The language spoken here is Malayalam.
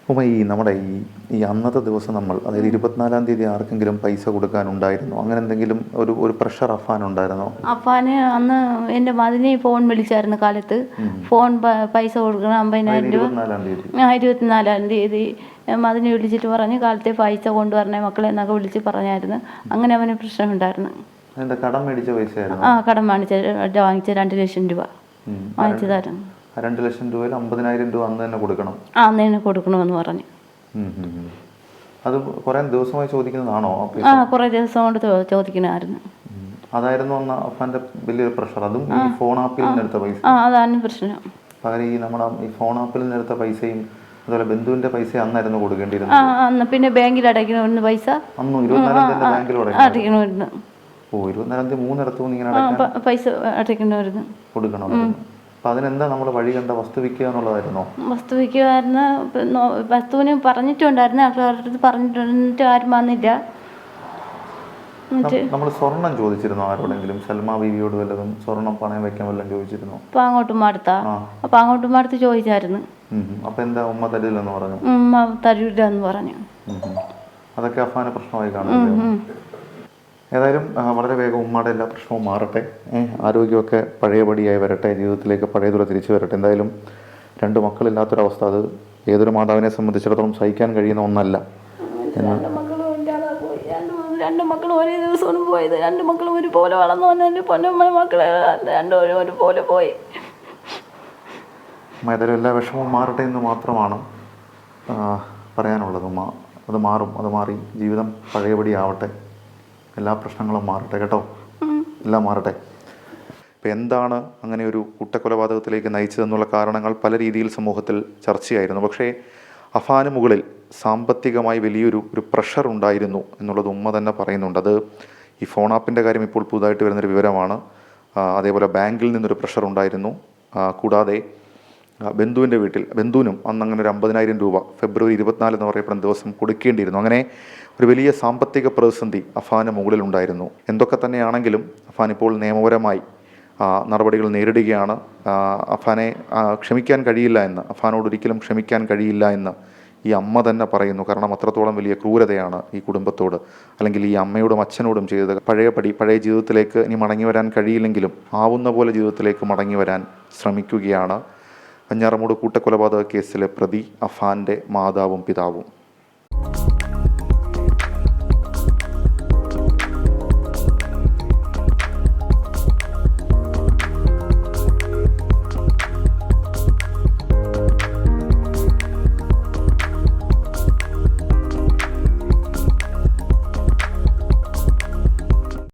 അപ്പോൾ നമ്മുടെ ഈ അന്നത്തെ ദിവസം നമ്മൾ അതായത് 24-ാം തീയതി ആർക്കെങ്കിലും പൈസ കൊടുക്കാനുണ്ടായിരുന്നോ? അങ്ങനെ എന്തെങ്കിലും ഒരു പ്രഷർ അഫാൻ ഉണ്ടായിരുന്നോ? അഫാന് അന്ന് എൻ്റെ മതിനെ ഫോൺ വിളിച്ചായിരുന്നു കാലത്ത്. പൈസ കൊടുക്കണം 50,000 രൂപ. 24-ാം തീയതി മതിനെ വിളിച്ചിട്ട് പറഞ്ഞ് കാലത്തെ പൈസ കൊണ്ടുവരണേ മക്കളെ എന്നൊക്കെ വിളിച്ച് പറഞ്ഞായിരുന്നു. അങ്ങനെ അവന് പ്രശ്നമുണ്ടായിരുന്നു. കടം മേടിച്ച പൈസയായിരുന്നു? കടം വാങ്ങിച്ച 2 ലക്ഷം രൂപ വാങ്ങിച്ചതായിരുന്നു. 2 ലക്ഷം രൂപയിൽ 50,000 രൂപ അന്ന് തന്നെ കൊടുക്കണം. അന്ന് തന്നെ കൊടുക്കണമെന്ന് പറഞ്ഞു. അത് കുറെ ദിവസമായി ചോദിക്കുന്നതാണോ? കുറെ ദിവസം കൊണ്ട് ചോദിക്കണമായിരുന്നു. അതായിരുന്നു അന്ന് അഫാന്റെ വലിയൊരു പ്രഷർ. അതും ഈ ഫോൺ ആപ്പിൽ നിന്ന് എടുത്ത പൈസ? അതാണ് പ്രശ്നം. പകരം നമ്മുടെ ഈ ഫോൺ ആപ്പിൽ നിന്ന് എടുത്ത പൈസയും അതുപോലെ ബന്ധുവിന്റെ പൈസ അന്നായിരുന്നു കൊടുക്കേണ്ടിയിരുന്നത്. അന്ന് പിന്നെ ബാങ്കിൽ അടയ്ക്കണമെന്ന് പൈസ അന്ന് 24-ാം തീയതി ബാങ്കിൽ അടയ്ക്കണമായിരുന്നു. 24-ാം തീയതി 3 ഇങ്ങനെ പൈസ അടയ്ക്കണമായിരുന്നു, കൊടുക്കണം. അപ്പം അതിനെന്താ നമ്മൾ വഴി കണ്ട വസ്തു വിൽക്കുക എന്നുള്ളതായിരുന്നോ? വസ്തു വിൽക്കുമായിരുന്നു. വസ്തുവിന് പറഞ്ഞിട്ടുണ്ടായിരുന്നു, ആൾക്കാരുടെ പറഞ്ഞിട്ട് ആരും വന്നില്ല. നമ്മൾ സ്വർണം ചോദിച്ചിരുന്നോ ആരോടെങ്കിലും? സൽമാ ബീവിയോട് വല്ലതും സ്വർണം പണയം വെക്കാൻ വല്ലതും ചോദിച്ചിരുന്നോ? പാങ്ങോട്ടും മാടത്ത് ചോദിച്ചായിരുന്നു. അപ്പൊ എന്താ ഉമ്മ തരില്ലെന്ന് പറഞ്ഞു? ഉമ്മ തരൂല്ല എന്ന് പറഞ്ഞു. അതൊക്കെ അഫാന് പ്രശ്നമായി കാണുമല്ലോ. ഏതായാലും വളരെ വേഗം ഉമ്മയുടെ എല്ലാ പ്രശ്നവും മാറട്ടെ, ആരോഗ്യമൊക്കെ പഴയപടിയായി വരട്ടെ, ജീവിതത്തിലേക്ക് പഴയതുപോലെ തിരിച്ചു വരട്ടെ. എന്തായാലും 2 മക്കളില്ലാത്തൊരവസ്ഥ അത് ഏതൊരു മാതാവിനെ സംബന്ധിച്ചിടത്തോളം സഹിക്കാൻ കഴിയുന്ന ഒന്നല്ല. 2 മക്കളും ഒരേ ദിവസമാണ് പോയത്. 2 മക്കളും ഒരുപോലെ വളർന്നു വന്നെ പൊന്നമ്മ മക്കളെ 2 ഒരുപോലെ പോയി. ഏതായാലും എല്ലാ വിഷമവും മാറട്ടെ എന്ന് മാത്രമാണ് പറയാനുള്ളത്. അത് മാറും, അത് മാറി ജീവിതം പഴയപടി ആവട്ടെ, എല്ലാ പ്രശ്നങ്ങളും മാറട്ടെ കേട്ടോ, എല്ലാം മാറട്ടെ. ഇപ്പം എന്താണ് അങ്ങനെ ഒരു കൂട്ടക്കൊലപാതകത്തിലേക്ക് നയിച്ചതെന്നുള്ള കാരണങ്ങൾ പല രീതിയിൽ സമൂഹത്തിൽ ചർച്ചയായിരുന്നു. പക്ഷേ അഫാന് മുകളിൽ സാമ്പത്തികമായി വലിയൊരു പ്രഷർ ഉണ്ടായിരുന്നു എന്നുള്ളത് ഉമ്മ തന്നെ പറയുന്നുണ്ട്. അത് ഈ ഫോൺ ആപ്പിൻ്റെ കാര്യം ഇപ്പോൾ പുതുതായിട്ട് വരുന്നൊരു വിവരമാണ്. അതേപോലെ ബാങ്കിൽ നിന്നൊരു പ്രഷർ ഉണ്ടായിരുന്നു. കൂടാതെ ബന്ധുവിൻ്റെ വീട്ടിൽ ബന്ധുവിനും അന്ന് അങ്ങനെ ഒരു 50,000 രൂപ ഫെബ്രുവരി 24 എന്ന് പറയപ്പെടുന്ന ദിവസം കൊടുക്കേണ്ടിയിരുന്നു. അങ്ങനെ ഒരു വലിയ സാമ്പത്തിക പ്രതിസന്ധി അഫാന് മുകളിലുണ്ടായിരുന്നു. എന്തൊക്കെ തന്നെയാണെങ്കിലും അഫാൻ ഇപ്പോൾ നിയമപരമായി നടപടികൾ നേരിടുകയാണ്. അഫാനെ ക്ഷമിക്കാൻ കഴിയില്ല എന്ന്, അഫാനോട് ഒരിക്കലും ക്ഷമിക്കാൻ കഴിയില്ല എന്ന് ഈ അമ്മ തന്നെ പറയുന്നു. കാരണം അത്രത്തോളം വലിയ ക്രൂരതയാണ് ഈ കുടുംബത്തോട്, അല്ലെങ്കിൽ ഈ അമ്മയോടും അച്ഛനോടും ചെയ്തത്. പഴയ ജീവിതത്തിലേക്ക് ഇനി മടങ്ങി വരാൻ കഴിയില്ലെങ്കിലും ആവുന്ന പോലെ ജീവിതത്തിലേക്ക് മടങ്ങി വരാൻ ശ്രമിക്കുകയാണ്. വെഞ്ഞാറമൂട് കൂട്ടക്കൊലപാതക കേസിലെ പ്രതി അഫാന്റെ മാതാവും പിതാവും.